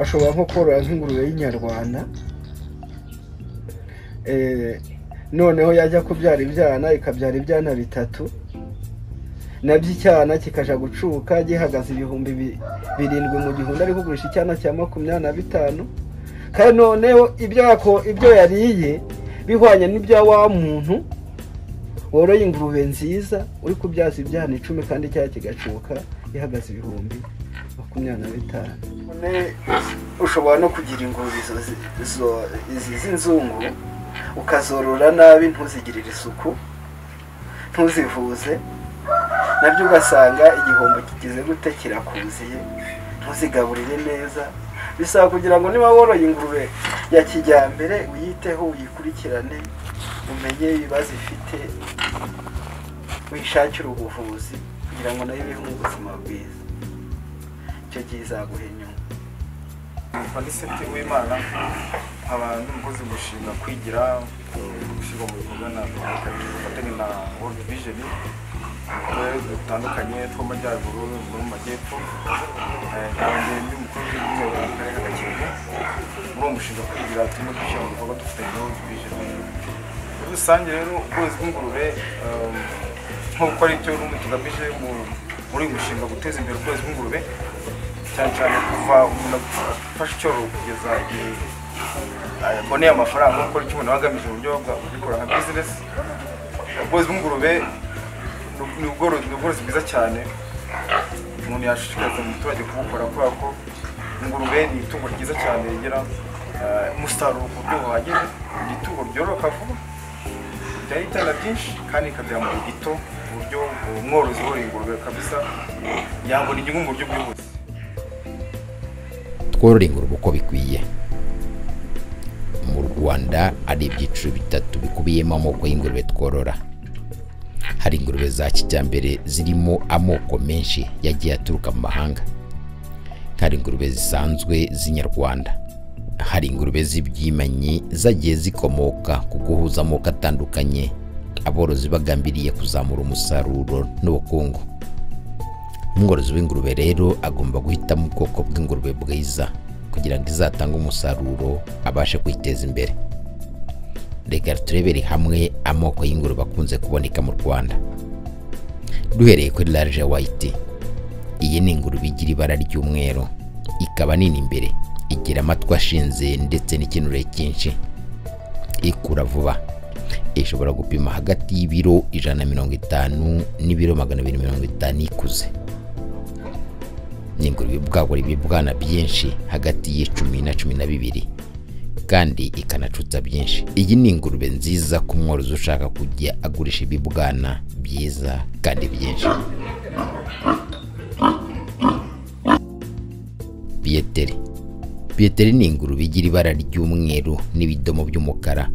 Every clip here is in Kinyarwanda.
ashobora nko korora nk'ingurube y'inyarwanda, noneho yajya kubyara ibyana ikabyara ibyana 3, nabyo icyana kikaja gucuka gihagaze 7,000 mu gihunda ari kugurisha icyana cya 25, kandi noneho ibyo yariye bihwanye n'ibya wa muntu woroye ingurube nziza uri kubyaza ibyana 10 kandi cya kigacuka ihagaze 25,000. Ushobora no kugira ingurube izi z'inzungu ukazorora nabi, ntuzigirire isuku, ntuzivuze, nabyo ugasanga igihombo kigize gute kirakuziye, ntuzigaburire neza. Bisaba kugira ngo niba woroye ingurube ya kijyambere uyiteho, uyikurikirane, umenye ibibazo ifite, wishakire ubuvuzi kugira ngo nayo ibeho mu buzima bwiza, icyo gihe izaguha inyungu. Felicite Uwimana, abantu mukozi mushinga kwigira gushyirwa mu bikorwa n'abafatanya na World Vision dutandukanye tw'amajyaruguru no mu majyepfo, kandi n'umukuru w'igihugu mu karere ka Gakenke. Muri uwo mushinga kwigira turimo dushyira mu bikorwa dufatanya na World Vision. Muri rusange rero ubworozi bw'ingurube nk'uko ari cyo n'umwe tugamije muri uyu mushinga guteza imbere ubworozi bw'ingurube, cyane cyane kuva umuntu afashe icyororo kugeza igihe aboneye amafaranga, gukora icyo umuntu agamije mu buryo bwa gukora nka business. Ubworozi bw'ingurube ni ubworozi bwiza cyane, umuntu yashishikariza umuturage kubukora kubera ko ingurube ni itungo ryiza cyane rigira umusaruro ku buryo buhagije. Ni itungo ryororoka vuba, ryahitana byinshi kandi rikabyara mu gihe gito, ku buryo umworozi woroye ingurube kabisa yabona inyungu mu buryo bwihuse. Tworora ingurube uko bikwiye. Mu Rwanda ari ibyiciro 3 bikubiyemo amoko y'ingurube tworora. Hari ingurube za kijyambere zirimo amoko menshi yagiye aturuka mu mahanga, hari ingurube zisanzwe z'inyarwanda, hari ingurube z'ibyimanyi zagiye zikomoka ku guhuza amoko atandukanye, aborozi bagambiriye kuzamura umusaruro n'ubukungu. Umworozi w'ingurube rero agomba guhitamo ubwoko bw'ingurube bwiza kugira ngo izatange umusaruro abashe kwiteza imbere. Reka turebere hamwe amoko y'ingurube akunze kuboneka mu Rwanda. Duhereye kuri large white. Iyi ni ingurube igira ibara ry'umweru, ikaba nini imbere, igira amatwi ashinze ndetse n'ikinure cyinshi, ikura vuba, ishobora gupima hagati y'ibiro 150 n'ibiro 250 ikuze. Ni ingurube ibwagura ibibwana byinshi hagati y'10 na 12 kandi ikanacutsa byinshi. Iyi ni ingurube nziza ku mworozi ushaka kujya agurisha ibibwana byiza kandi byinshi. Pieteri ni ingurube igira ibara ry'umweru n'ibidomo by'umukara,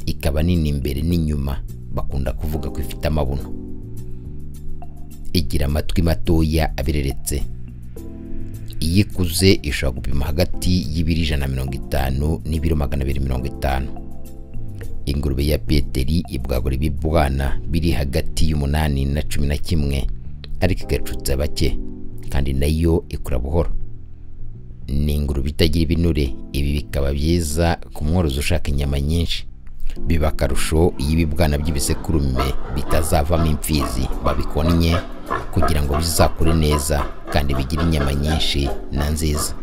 ikaba nini imbere n'inyuma, bakunda kuvuga ko ifite amabuno. Igira amatwi matoya abireretse. Iyi ikuze ishobora gupima hagati y'ibiro 150 n'ibiro 250. Ingurube ya Pieteri ibwagura ibibwana biri hagati y'8 na 11, ariko igacutsa bake kandi nayo ikura buhoro. Ni ingurube itagira ibinure, ibi bikaba byiza ku mworozi ushaka inyama nyinshi. Biba akarusho iyo ibibwana by'ibisekurume bitazavamo imfizi babikonnye kugira ngo bizakure neza kandi bigire inyama nyinshi na nziza.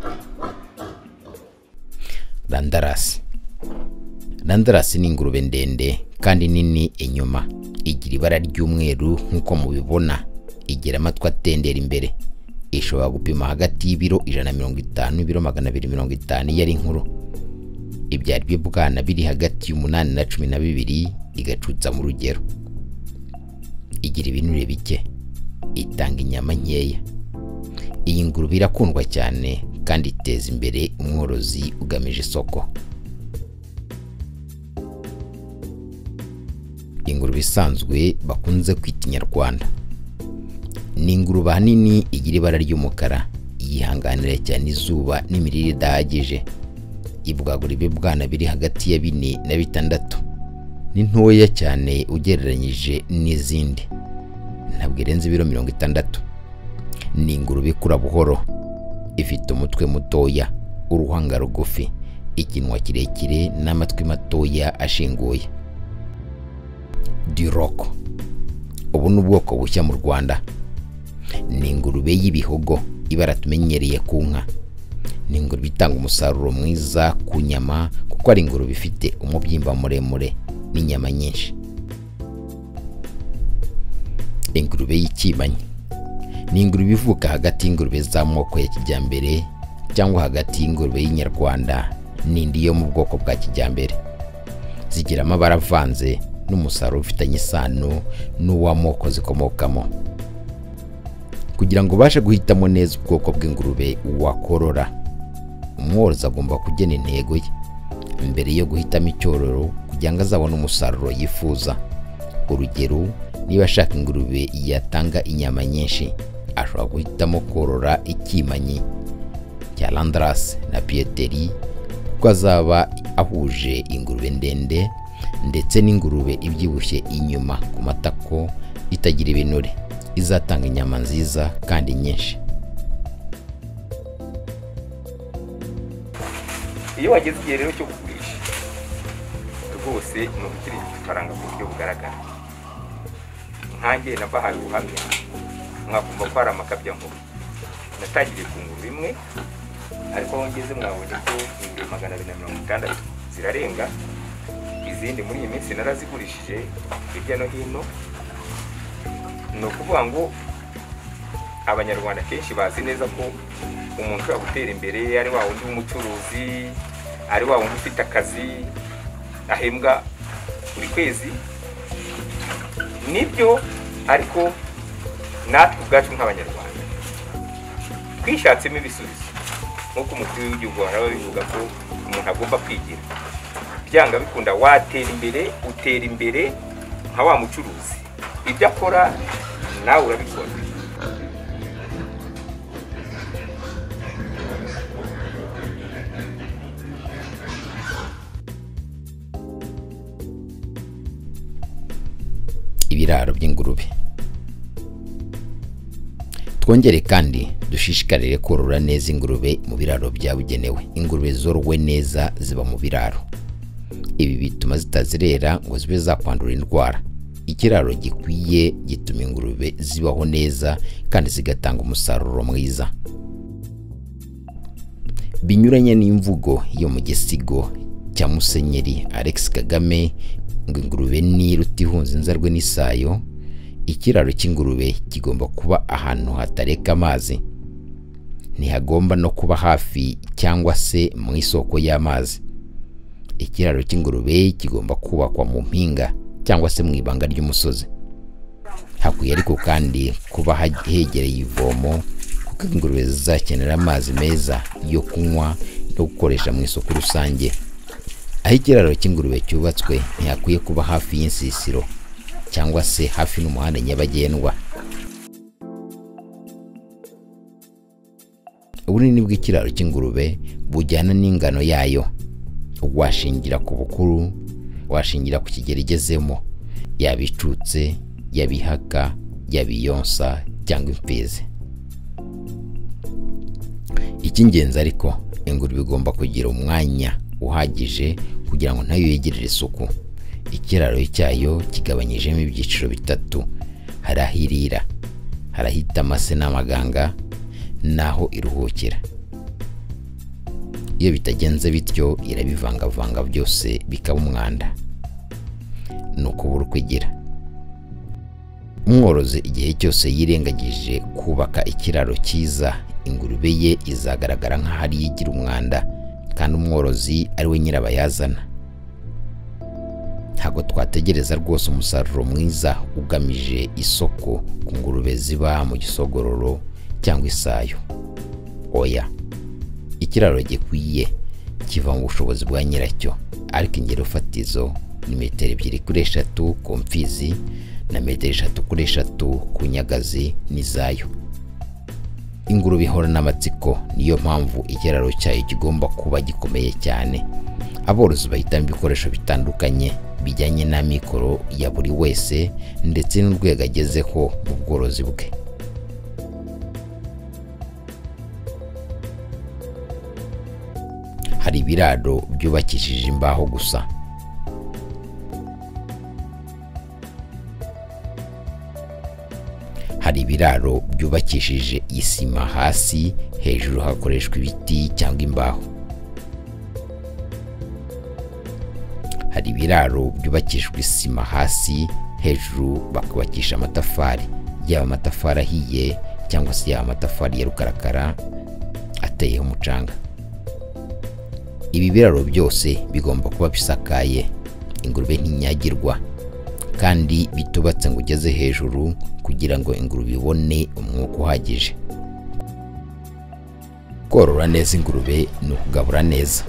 Landarasi ni ingurube ndende kandi nini inyuma, igira ibara ry'umweru nk'uko mubibona, igira amatwi atendera imbere, ishobora gupima hagati y'ibiro 150 n'ibiro 250 iyo ari nkuru. Ibyari by'ubwana biri hagati y'8 na 12, igacutsa mu rugero. Igira ibinure bike, itanga inyama nkeya. Iyi ngurube irakundwa cyane kandi iteza imbere umworozi ugamije isoko. Ingurube isanzwe bakunze kwita inyarwanda. Ni ingurube ahanini igira ibara ry'umukara, yihanganira cyane izuba n'imirire idahagije. Ibwagura ibibwana biri hagati ya 4 na 6. Ni ntoya cyane ugereranyije n'izindi, ntabwo irenze ibiro 60. Ni ingurube ikura buhoro, ifite umutwe mutoya, uruhanga rugufi, ikinwa kirekire n'amatwi matoya ashinguye. Duroc ubu ni ubwoko bushya mu Rwanda. Ni ingurube y'ibihogo ibara tumenyereye ku nka. Ni ingurube itanga umusaruro mwiza ku nyama kuko ari ingurube ifite umubyimba muremure n'inyama nyinshi. Ingurube y'ikimanyi ni ingurube ivuka hagati y'ingurube z'amoko ya kijyambere cyangwa hagati y'ingurube y'inyarwanda n'indi yo mu bwoko bwa kijyambere. Zigira amabara avanze n'umusaruro ufitanye isano n'uw'amoko zikomokamo. Kugira ngo ubashe guhitamo neza ubwoko bw'ingurube wakorora, umworozi agomba kugena intego ye mbere yo guhitamo icyororo kugira ngo azabone umusaruro yifuza. Urugero, niba ashaka ingurube yatanga inyama nyinshi, ashobora guhitamo korora ikimanyi cya Landrace na Pieteri kuko azaba ahuje ingurube ndende ndetse n'ingurube ibyibushye inyuma ku matako itagira ibinure, izatanga inyama nziza kandi nyinshi. Iyo wageze igihe rero cyo kugurisha rwose ni ugukiriza ifaranga mu buryo bugaragara. Nkanjye nabahaye ubuhamya mwakumva ko hari amakabya nkuru. Natangiriye ku ngurube imwe ariko aho ngeze mwabonye ko ingurube 260 zirarenga. Izindi muri iyi minsi narazigurishije hirya no hino. Ni ukuvuga ngo Abanyarwanda kenshi bazi neza ko umuntu ushobora gutera imbere ari wa wundi w'umucuruzi, ari wa wundi ufite akazi ahembwa buri kwezi. Nibyo, ariko natwe ubwacu nk'Abanyarwanda twishatsemo ibisubizo nk'uko umukuru w'igihugu araho bivuga ko umuntu agomba kwigira. Byanga bikunda watera imbere, utera imbere nka wa mucuruzi. Ibyo akora nawe urabikora. Ibiraro by'ingurube. Twongere kandi dushishikarire korora neza ingurube mu biraro byabugenewe. Ingurube zorowe neza ziba mu biraro. Ibi bituma zitazirera ngo zibe zakwandura indwara. Ikiraro gikwiye gituma ingurube zibaho neza kandi zigatanga umusaruro mwiza. Binyuranye n'imvugo yo mu gisigo cya Musenyeri Alex Kagame ngo ingurube ni rutihunze inzarwe n'isayo. Ikiraro cy'ingurube kigomba kuba ahantu hatareka amazi. Ntihagomba no kuba hafi cyangwa se mu isoko y'amazi. Ikiraro cy'ingurube kigomba kubakwa mu mpinga cyangwa se mu ibanga ry'umusozi. Hakwiye ariko kandi kuba hegereye ivomo kuko ingurube zizakenera amazi meza yo kunywa no gukoresha mu isoko rusange. Aho ikiraro cy'ingurube cyubatswe ntihakwiye kuba hafi y'insisiro cyangwa se hafi n'umuhanda nyabagendwa. Ubunini bw'ikiraro cy'ingurube bujyana n'ingano yayo. Washingira ku bukuru, washingira ku kigero igezemo, yabicutse, yabihaka, yabiyonsa cyangwa imfizi. Icy'ingenzi ariko, ingurube igomba kugira umwanya uhagije kugira ngo nayo yegerere isuku. Ikiraro cyayo kigabanyijemo ibyiciro bitatu. Hari aho irira, hari ahita amase n'amaganga, naho iruhukira. Iyo bitagenze bityo irabivangavanga byose bikaba umwanda. Nuko buri kwigira. Umworozi igihe cyose yirengagije kubaka ikiraro cyiza, ingurube ye izagaragara nk'ahari yigira umwanda kandi umworozi ari we nyirabayazana. Ntabwo twategereza rwose umusaruro mwiza ugamije isoko ku ngurube ziba mu gisogororo cyangwa isayo. Oya, ikiraro gikwiye kiva mu bushobozi bwa nyiracyo, ariko ingero fatizo ni 2x3 ku mfizi na 3x3 ku nyagazi n'izayo. Ingurube ihorana amatsiko, niyo mpamvu ikiraro cyayo kigomba kuba gikomeye cyane. Aborozi bahitamo ibikoresho bitandukanye bijyanye na mikoro ya buri wese ndetse n'urwego agezeho mu bworozi bwe. hari ibiraro byubakishije imbaho gusa. Hari ibiraro byubakishije isima hasi, hejuru hakoreshwa ibiti cyangwa imbaho. Hari ibiraro byubakishijwe isima hasi, hejuru bakubakisha amatafari, yaba amatafari ahiye cyangwa se yaba amatafari ya rukarakara ateyeho umucanga. Ibi biraro byose bigomba kuba bisakaye, ingurube ntinyagirwa, kandi bitubatse ngo ugeze hejuru kugira ngo ingurube ibone umwuka uhagije. Korora neza ingurube ni ukugabura neza.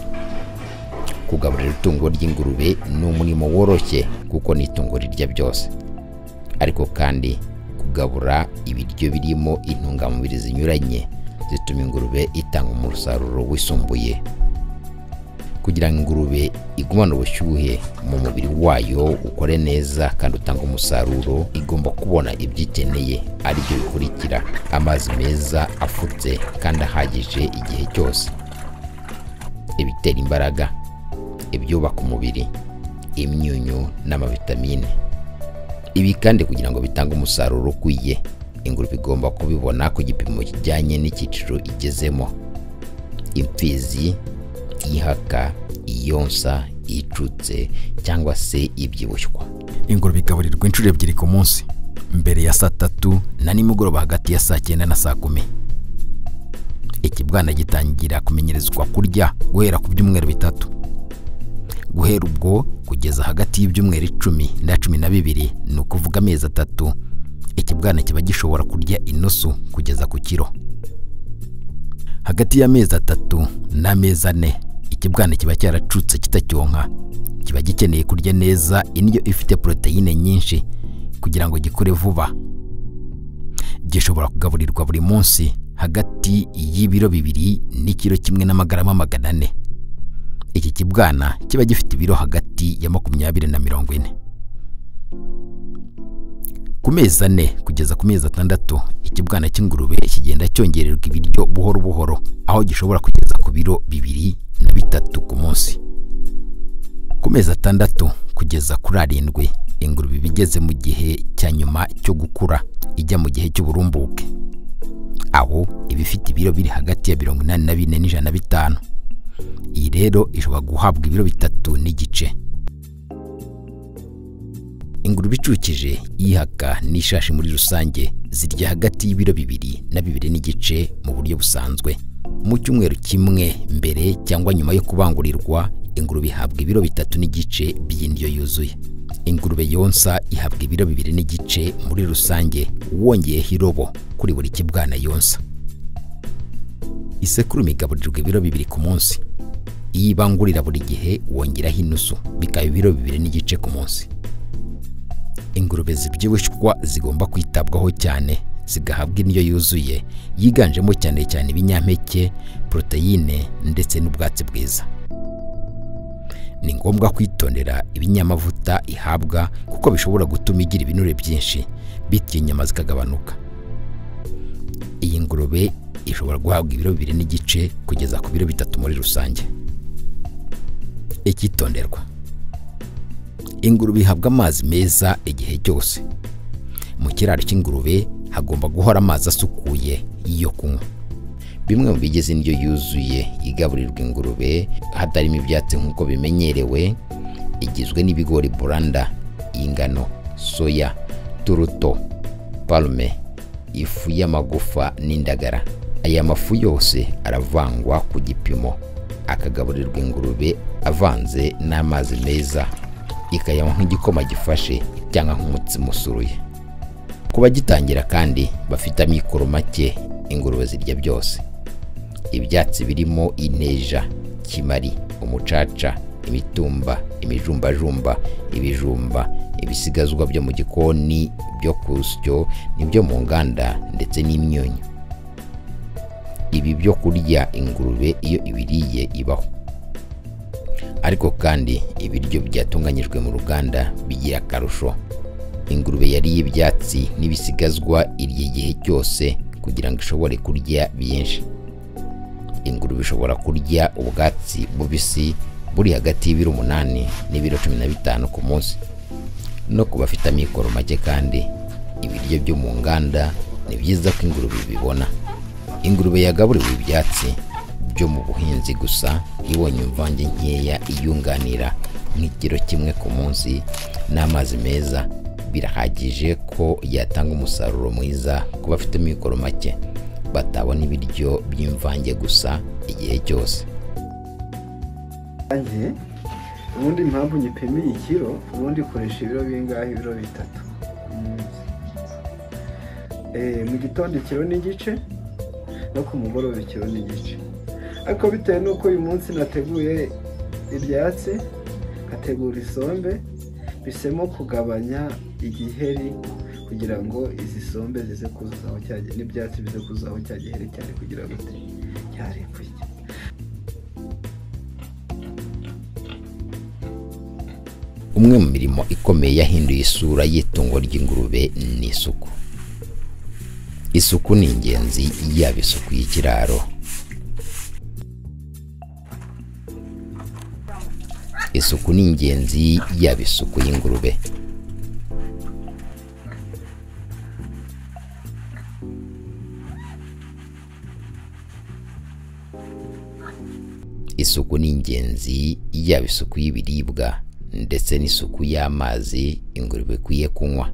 Kugaburira itungo ry'ingurube ni umurimo woroshye kuko ni itungo rirya byose, ariko kandi kugabura ibiryo birimo intungamubiri zinyuranye zituma ingurube itanga umusaruro wisumbuye. Kugira ngo ingurube igumane ubushyuhe mu mubiri wayo ukore neza kandi utanga umusaruro, igomba kubona ibyo ikeneye, aribyo bikurikira: amazi meza afutse kandi ahagije igihe cyose, ibitera imbaraga, ibyubaka umubiri, imyunyu n'amavitamine. Ibi kandi kugira ngo bitange umusaruro ukwiye, ingurube igomba kubibona ku gipimo kijyanye n'icyiciro igezemo: imfizi, ihaka, iyonsa, icutse cyangwa se ibyibushywa. Ingurube igaburirwa inshuro 2 ku munsi, mbere ya saa 3 na nimugoroba hagati ya saa 9 na saa 10. Ikibwana gitangira kumenyerezwa kurya guhera ku byumweru 3. Guhera ubwo kugeza hagati y'ibyumweru 10 na 12, ni ukuvuga amezi 3, ikibwana kiba gishobora kurya inusu kugeza ku kiro. Hagati y'amezi 3 n'amezi 4, ikibwana kiba cyaracutse kitacyonka, kiba gikeneye kurya neza indyo ifite proteine nyinshi kugira ngo gikure vuba. Gishobora kugaburirwa buri munsi hagati y'ibiro 2 n'ikiro 1 n'amagarama 400. Iki kibwana kiba gifite ibiro hagati ya 20 na 40. Ku mezi 4 kugeza ku mezi 6, ikibwana cy'ingurube kigenda cyongererwa ibiryo buhoro buhoro, aho gishobora kugeza ku biro 2 na 3 ku munsi. Ku mezi 6 kugeza kuri 7, ingurube bigeze mu gihe cya nyuma cyo gukura, ijya mu gihe cy'uburumbuke, aho ibifite ibiro biri hagati ya 84 n' 105. Iyi rero ishobora guhabwa ibiro 3 n'igice. Ingurube icukije, ihaka n'ishashi muri rusange zirya hagati y'ibiro 2 na 2 n'igice mu buryo busanzwe. Mu cyumweru kimwe mbere cyangwa nyuma yo kubangurirwa, ingurube ihabwa ibiro 3 n'igice by'indyo yuzuye. Ingurube yonsa ihabwa ibiro 2 n'igice muri rusange, wongeyeho irobo kuri buri kibwana yonsa. Isekurume igaburirwa ibiro 2 ku munsi. Iyo ibangurira buri gihe wongeraho inusu, bikaba ibiro 2 n'igice ku munsi. Ingurube zibyibushywa zigomba kwitabwaho cyane, zigahabwa indyo yuzuye yiganjemo cyane cyane ibinyampeke, proteine ndetse n'ubwatsi bwiza. Ni ngombwa kwitondera ibinyamavuta ihabwa kuko bishobora gutuma igira ibinure byinshi, bityo inyama zikagabanuka. Iyi ngurube ishobora guhabwa ibiro 2 n'igice kugeza ku biro 3 muri rusange. Ikitonderwa: ingurube ihabwa amazi meza igihe cyose. Mu kiraro cy'ingurube hagomba guhora amazi asukuye yo kunywa. Bimwe mu bigize indyo yuzuye igaburirwa ingurube hatarimo ibyatsi nk'uko bimenyerewe, igizwe n'ibigori buranda, ingano, soya, turuto, palme, ifu y'amagufa n'indagara. Aya mafu yose aravangwa ku gipimo, akagaburirwa ingurube avanze n'amazi meza, ikayanywa nk'igikoma gifashe cyangwa nk'umutsima usuruye. Kuba gitangira kandi bafite amikoro make, ingurube zirya byose. Ibyatsi birimo inteja, kimari, umucaca, imitumba, imijumbajumba, ibijumba, ibisigazwa byo mu gikoni, byo kusyo n'ibyo mu nganda ndetse n'imyunyu. Ibi byo kurya ingurube iyo ibiriye ibaho. Ariko kandi ibiryo byatunganyijwe mu ruganda bigira akarusho. Ingurube yariye ibyatsi n'ibisigazwa irya igihe cyose kugira ngo ishobore kurya byinshi. ingurube ishobora kurya ubwatsi bubisi buri hagati y'ibiro 8 n'ibiro 15 ku munsi. No ku bafite amikoro make kandi ibiryo byo mu nganda ni byiza ko ingurube bibona. Ingurube yagaburiwe ibyatsi byo mu buhinzi gusa ibonye imvange nkeya iyunganira nk'ikiro kimwe ku munsi n'amazi meza, birahagije ko yatanga umusaruro mwiza ku bafite amikoro make batabona ibiryo by'imvange gusa igihe cyose. Ubundi impamvu nyipimiye ikiro, ubundi ikoresha ibiro bingahe? Ibiro 3 mu gitondo ikiro n'igice no ku mugoroba ikiro n'igice. Ariko bitewe n'uko uyu munsi nateguye ibyatsi kategura isombe, bisemo kugabanya igiheri kugira ngo izi sombe zize kuzaho cyane n'ibyatsi bize kuzaho cya giheri cyane kugira ngo cyari kujya. Umwe mu mirimo ikomeye yahinduye isura y'itungo ry'ingurube ni isuku. Isuku ni ingenzi, yaba isuku y'ikiraro, isuku ni ingenzi yaba isuku y'ingurube. Isuku ni ingenzi yaba isuku y'ibiribwa ndetse n'isuku y'amazi ingurube ikwiye kunywa.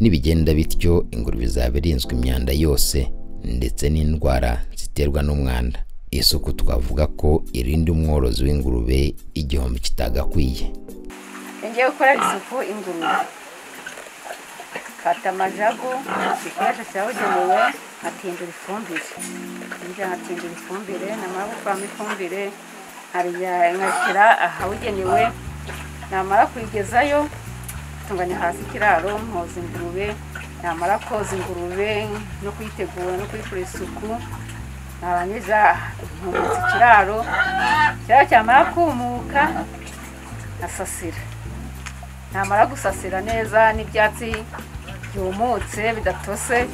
Nibigenda bityo ingurube izaba irinzwe imyanda yose ndetse n'indwara ziterwa n'umwanda. Isuku twavuga ko irinda umworozi w'ingurube igihombo kitagakwiye. Ngiye gukora isuku ingurube, kata amajagu, igikoresho cyabugenewe, nkatindura ifumbire. Nkatindura ifumbire, namara gukuramo ifumbire nkashyira ahabugenewe, namara kuyigezayo tunganya hasi ikiraro, mpoza ingurube, namara koza ingurube no kuyitegura no kuyikora isuku, narangiza nkumutsa ikiraro cyamara kumuka asasira. Namara gusasira neza n'ibyatsi byumutse bidatose,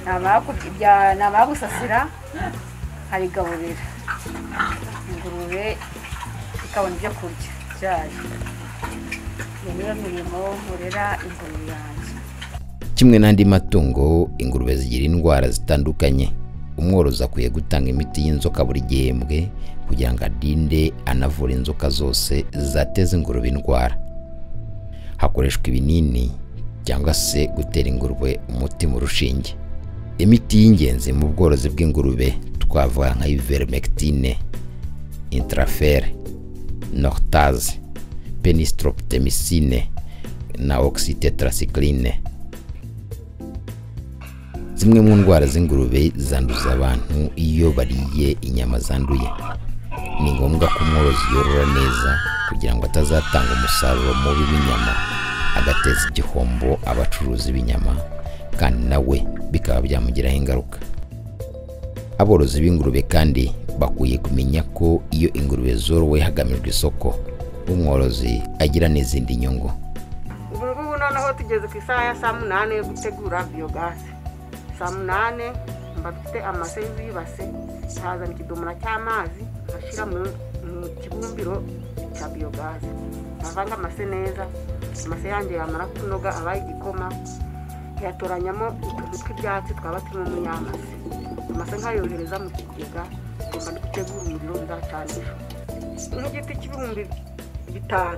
namara gusasira harigaburira ingurube ikabona ibyo kurya byayo. Niyo mirimo nkorera ingurube yanjye. Kimwe n'andi matungo, ingurube zigira indwara zitandukanye. Umworozi akwiye gutanga imiti y'inzoka buri gihembwe kugira ngo adinde anavura inzoka zose zateza ingurube indwara. Hakoreshwa ibinini cyangwa se gutera ingurube umuti mu rushinge. Imiti y'ingenzi mu bworozi bw'ingurube twavuga nka ivermectine, intrafere, nortase, penistroptemicine na oxytetracycline. Zimwe mu ndwara z'ingurube zanduza abantu iyo bariye inyama zanduye. Ni ngombwa ko umworozi yorora neza kugira ngo atazatanga umusaruro mubi w'inyama agateza igihombo abacuruzi b'inyama, kandi nawe bikaba byamugiraho ingaruka. Aborozi b'ingurube kandi bakwiye kumenya ko iyo ingurube zorowe hagamijwe isoko, umworozi agira n'izindi nyungu. Ubu noneho tugeze ku isaha ya 8 yo gutegura biogase. 8 mba dufite amase y'ibase, hazana ikidomora cy'amazi ashira mu kibumbiro cya biogase. Avanga amase neza, amase yanjye yamara kunoga abaye igikoma, yatoranyamo utuntu tw'ibyatsi twaba turimo mu yamase. Amase nkayohereza mu kigega, ngomba gutegura umuriro ndacanisha. Nk'igiti cy'ibihumbi 5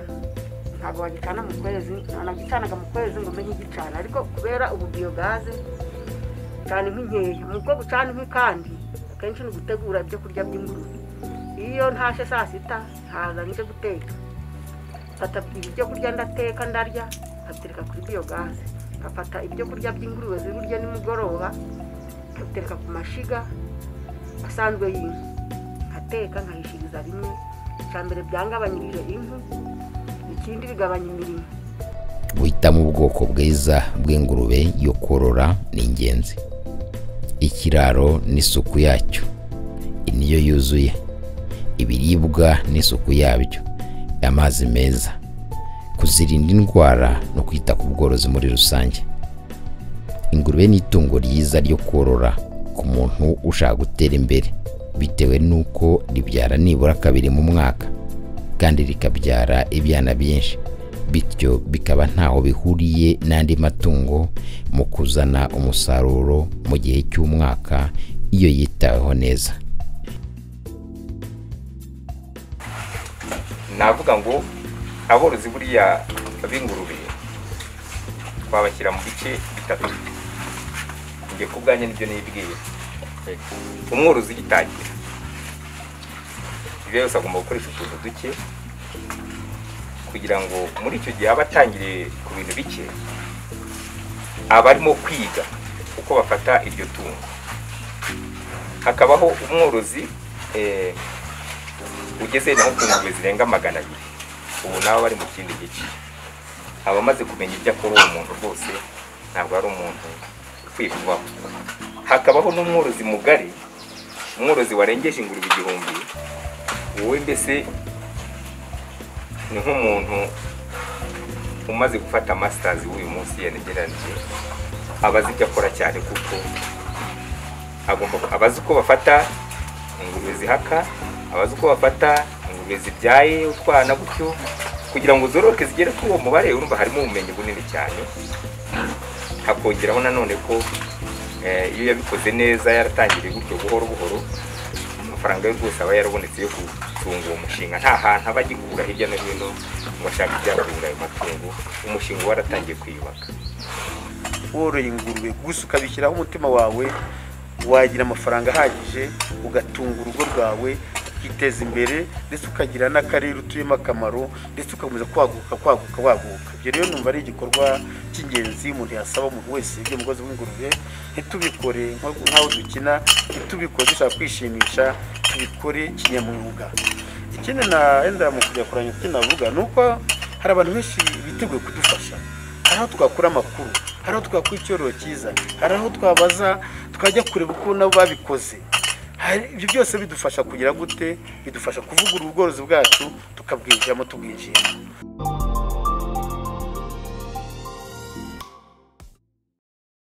ntabwo wagicana mu kwezi, nagicanaga mu kwezi ngo menye igicana, ariko kubera ubu biogase cyane nk'inkeya mu bwo gucana inkwi, kandi akenshi ni gutegura ibyo kurya by'ingurube. Iyo ntashe saa sita haza nje guteka, fata ibyo kurya ndateka ndarya, nkatereka kuri biogase. Ngafata ibyo kurya by'ingurube zirurya nimugoroba, nkatereka ku mashiga asanzwe y'inka, nkateka nkayishiriza rimwe. Cyambere byangabanyirije inkwi, ikindi bigabanya imirimo. Guhitamo ubwoko bwiza bw'ingurube yo korora ni ingenzi. Ikiraro n'isuku yacyo niyo yuzuye, ibiribwa n'isuku yabyo, amazi meza, kuzirinda indwara no kwita ku bworozi muri rusange. Ingurube ni itungo ryiza ryo korora ku muntu ushaka gutera imbere, bitewe n'uko ribyara nibura kabiri mu mwaka kandi rikabyara ibyana byinshi, bityo bikaba ntaho bihuriye n'andi matungo mu kuzana umusaruro mu gihe cy'umwaka iyo yitaweho neza. Navuga ngo aborozi buriya b'ingurube twabashyira mu bice bitatu. Ngiye kubwanya nibyo nibwiye. Umworozi ugitangira ibyo yose agomba gukoresha utuntu duke kugira ngo muri icyo gihe aba atangiriye ku bintu bike, aba arimo kwiga uko bafata iryo tungo. Hakabaho umworozi ugeze naho ku ngurube zirenga 200, ubu nawe bari mu kindi gice, aba amaze kumenya ibyo akora. Uwo muntu rwose ntabwo ari umuntu ukwiye kubaho. Hakabaho n'umworozi mugari, umworozi warengeje ingurube 1000, wowe mbese ni nk'umuntu umaze gufata masters w'uyu munsi yenegeranije, abazi ibyo akora cyane kuko abazi uko bafata ingurube zihaka, abazi uko bafata ingurube zibyaye utwana gutyo kugira ngo zororoke zigere kuri uwo mubare. Urumva harimo ubumenyi bunini cyane. Hakongeraho nanone ko iyo yabikoze neza yaratangiriye gutyo buhoro buhoro, amafaranga yo rwose aba yarabonetse yo gutunga uwo mushinga. Nta hantu aba agikura hirya no hino ngo ashaka ibyatunga ayo matungo. Umushinga waratangiye kwiyubaka. Woroye ingurube gusa ukabishyiraho umutima wawe, wagira amafaranga ahagije, ugatunga urugo rwawe, ukiteza imbere, ndetse ukagira n'akarere utuyemo akamaro, ndetse ugakomeza kwaguka. Ibyo rero numva ari igikorwa cy'ingenzi umuntu yasaba umuntu wese ugiye umugozi w'ingurube. Ntitubikore nk'aho dukina, ntitubikore dushaka kwishimisha, tubikore kinyamwuga. Ikindi enda mu kujya kuranya kinavuga nuko hari abantu benshi biteguye kudufasha. Hari aho twakura amakuru, hari aho twakura icyororo cyiza, hari aho twabaza tukajya kureba uko nabo babikoze. Ibyo byose bidufasha kugira gute, bidufasha kuvugurura ubworozi bwacu, tukabwinjiramo tubwinjira.